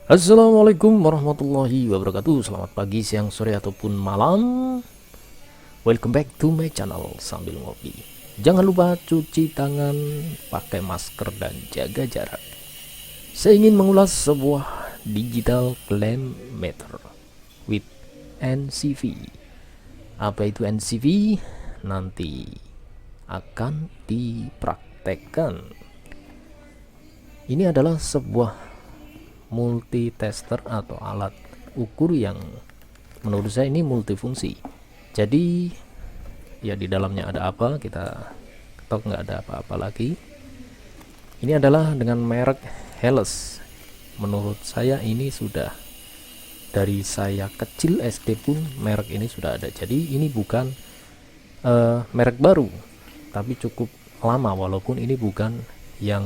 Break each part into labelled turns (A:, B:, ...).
A: Assalamualaikum warahmatullahi wabarakatuh. Selamat pagi, siang, sore, ataupun malam. Welcome back to my channel sambil ngopi. Jangan lupa cuci tangan, pakai masker, dan jaga jarak. Saya ingin mengulas sebuah digital claim meter with NCV. Apa itu NCV? Nanti akan dipraktekkan. Ini adalah sebuah multi tester atau alat ukur yang menurut saya ini multifungsi. Jadi ya di dalamnya ada apa, kita ketok nggak ada apa-apa lagi. Ini adalah dengan merek Helles. Menurut saya ini sudah dari saya kecil SD pun merek ini sudah ada. Jadi ini bukan merek baru, tapi cukup lama, walaupun ini bukan yang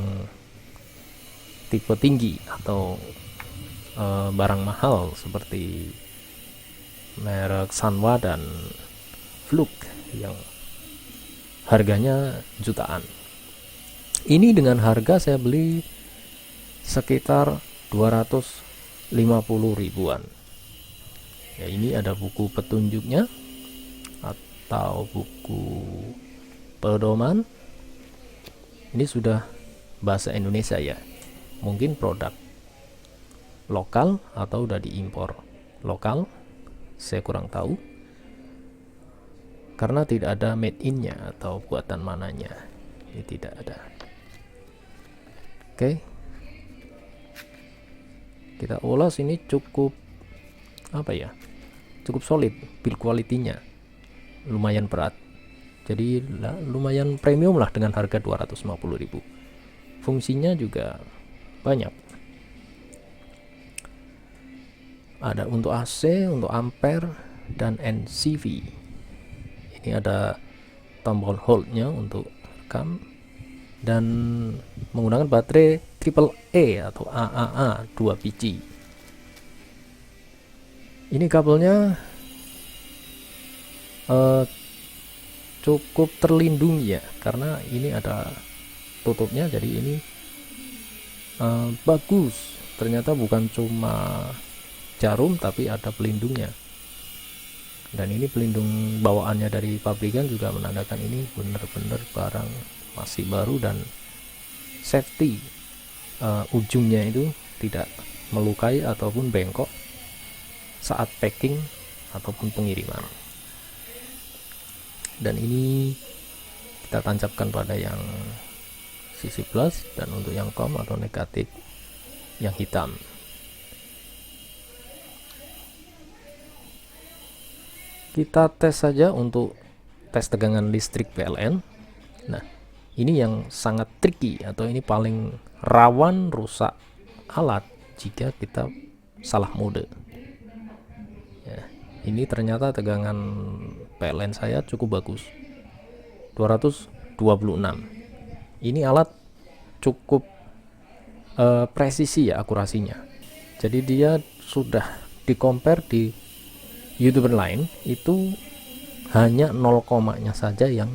A: tipe tinggi atau barang mahal seperti merek Sanwa dan Fluke yang harganya jutaan. Ini dengan harga saya beli sekitar 250 ribuan. Ya, ini ada buku petunjuknya atau buku pedoman. Ini sudah bahasa Indonesia ya. Mungkin produk lokal atau udah diimpor lokal, saya kurang tahu karena tidak ada made in nya atau buatan mananya, ini tidak ada. Oke, kita ulas. Ini cukup apa ya, cukup solid, build quality-nya lumayan berat, jadi lumayan premium lah dengan harga 250.000. Fungsinya juga banyak, ada untuk AC, untuk ampere, dan NCV. Ini ada tombol hold-nya untuk rekam dan menggunakan baterai AAA atau AAA 2 biji. Ini kabelnya cukup terlindungi ya, karena ini ada tutupnya, jadi ini bagus. Ternyata bukan cuma jarum tapi ada pelindungnya, dan ini pelindung bawaannya dari pabrikan juga menandakan ini benar-benar barang masih baru dan safety. Ujungnya itu tidak melukai ataupun bengkok saat packing ataupun pengiriman. Dan ini kita tancapkan pada yang sisi plus, dan untuk yang com atau negatif yang hitam. Kita tes saja untuk tes tegangan listrik PLN. Nah, ini yang sangat tricky atau ini paling rawan rusak alat jika kita salah mode ya. Ini ternyata tegangan PLN saya cukup bagus, 226. Ini alat cukup presisi ya akurasinya. Jadi dia sudah di compare di YouTuber lain itu hanya 0, saja yang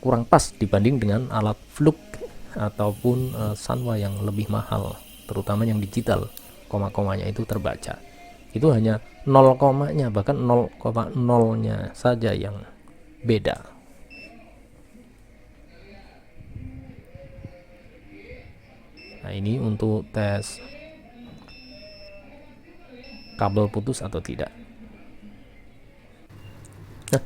A: kurang pas dibanding dengan alat Fluke ataupun Sanwa yang lebih mahal, terutama yang digital, koma-komanya itu terbaca. Itu hanya 0, bahkan 0,0-nya saja yang beda. Nah, ini untuk tes kabel putus atau tidak. Nah,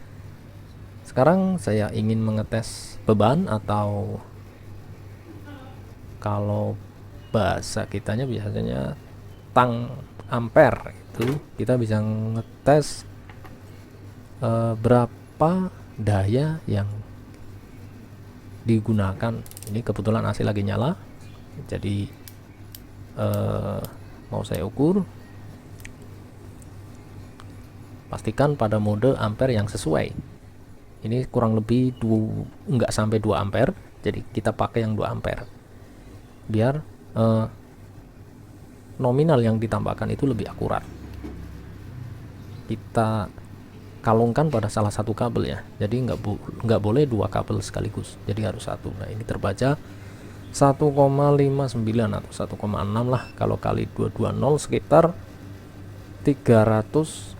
A: sekarang saya ingin mengetes beban, atau kalau bahasa kitanya biasanya tang ampere. Itu kita bisa ngetes berapa daya yang digunakan. Ini kebetulan AC lagi nyala, jadi mau saya ukur. Pastikan pada mode ampere yang sesuai. Ini kurang lebih nggak sampai 2 ampere, jadi kita pakai yang 2 ampere biar nominal yang ditambahkan itu lebih akurat. Kita kalungkan pada salah satu kabel ya, jadi nggak boleh 2 kabel sekaligus, jadi harus 1. Nah, ini terbaca 1,59 atau 1,6 lah, kalau kali 220 sekitar 350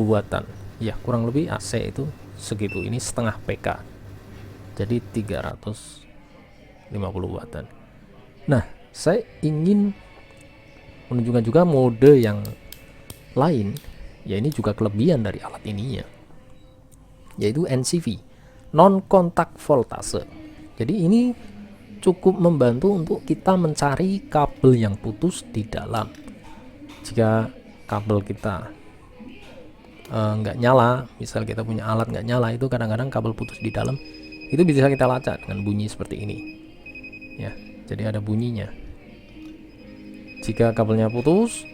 A: wattan ya, kurang lebih AC itu segitu. Ini setengah PK, jadi 350 wattan. Nah, saya ingin menunjukkan juga mode yang lain, ya ini juga kelebihan dari alat ini ya, yaitu NCV, non kontak voltase. Jadi ini cukup membantu untuk kita mencari kabel yang putus di dalam. Jika kabel kita nggak nyala, misal kita punya alat nggak nyala, itu kadang-kadang kabel putus di dalam, itu bisa kita lacak dengan bunyi seperti ini ya. Jadi ada bunyinya. Jika kabelnya putus,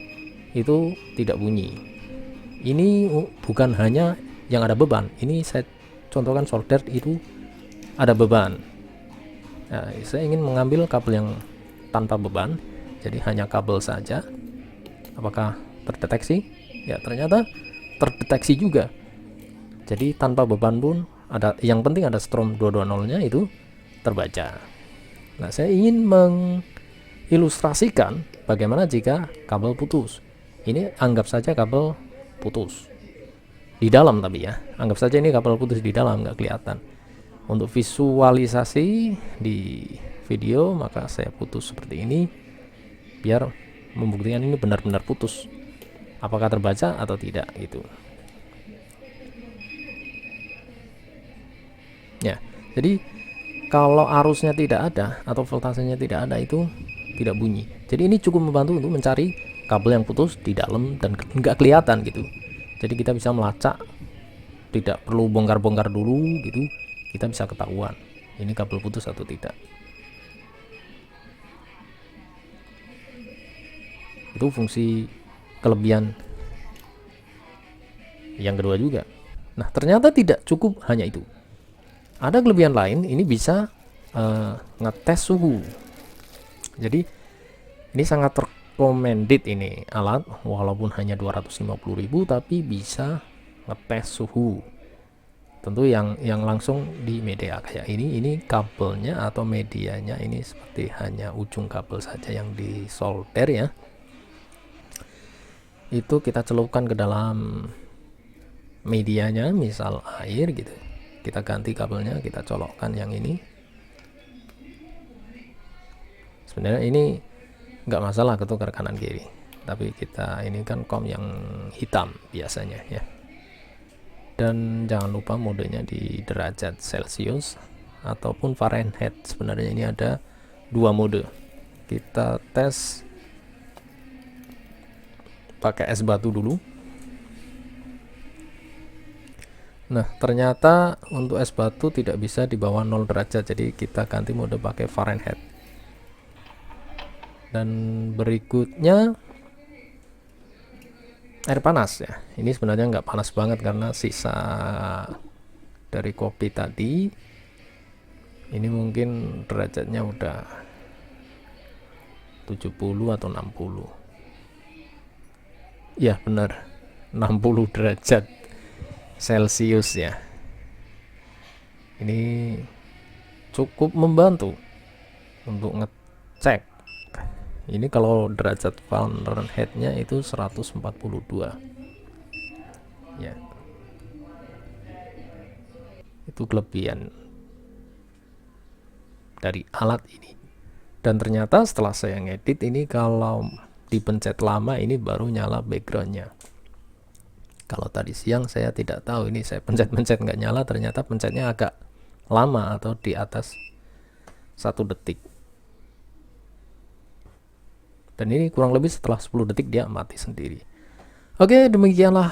A: itu tidak bunyi. Ini bukan hanya yang ada beban, ini saya contohkan solder itu ada beban. Nah, saya ingin mengambil kabel yang tanpa beban, jadi hanya kabel saja. Apakah terdeteksi? Ya, ternyata terdeteksi juga. Jadi tanpa beban pun ada, yang penting ada strom 220-nya itu terbaca. Nah, saya ingin mengilustrasikan bagaimana jika kabel putus. Ini anggap saja kabel putus di dalam, tapi ya, anggap saja ini kabel putus di dalam, nggak kelihatan. Untuk visualisasi di video, maka saya putus seperti ini biar membuktikan ini benar-benar putus, apakah terbaca atau tidak gitu ya. Jadi kalau arusnya tidak ada atau voltasenya tidak ada, itu tidak bunyi. Jadi ini cukup membantu untuk mencari kabel yang putus di dalam dan nggak kelihatan gitu. Jadi kita bisa melacak, tidak perlu bongkar-bongkar dulu gitu, kita bisa ketahuan ini kabel putus atau tidak. Itu fungsi kelebihan yang kedua juga. Nah, ternyata tidak cukup hanya itu, ada kelebihan lain. Ini bisa ngetes suhu. Jadi ini sangat recommended ini alat, walaupun hanya 250.000 tapi bisa ngetes suhu. Tentu yang langsung di media kayak ini kabelnya atau medianya ini seperti hanya ujung kabel saja yang disolder ya. Itu kita celupkan ke dalam medianya, misal air gitu, kita ganti kabelnya, kita colokkan yang ini. Sebenarnya ini nggak masalah ketukar kanan kiri, tapi kita ini kan kom yang hitam biasanya ya. Dan jangan lupa modenya di derajat Celcius ataupun Fahrenheit. Sebenarnya ini ada dua mode. Kita tes pakai es batu dulu. Nah, ternyata untuk es batu tidak bisa di bawah 0 derajat, jadi kita ganti mode pakai Fahrenheit. Dan berikutnya air panas ya. Ini sebenarnya nggak panas banget karena sisa dari kopi tadi. Ini mungkin derajatnya udah 70 atau 60. Ya benar, 60 derajat Celcius ya. Ini cukup membantu untuk ngecek. Ini kalau derajat Fahrenheit-nya itu 142 ya. Itu kelebihan dari alat ini. Dan ternyata setelah saya ngedit ini, kalau dipencet lama ini baru nyala backgroundnya. Kalau tadi siang saya tidak tahu, ini saya pencet-pencet nggak nyala, ternyata pencetnya agak lama atau di atas 1 detik. Dan ini kurang lebih setelah 10 detik dia mati sendiri. Oke, demikianlah,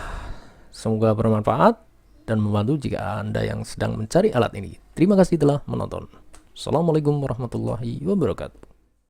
A: semoga bermanfaat dan membantu jika Anda yang sedang mencari alat ini. Terima kasih telah menonton. Assalamualaikum warahmatullahi wabarakatuh.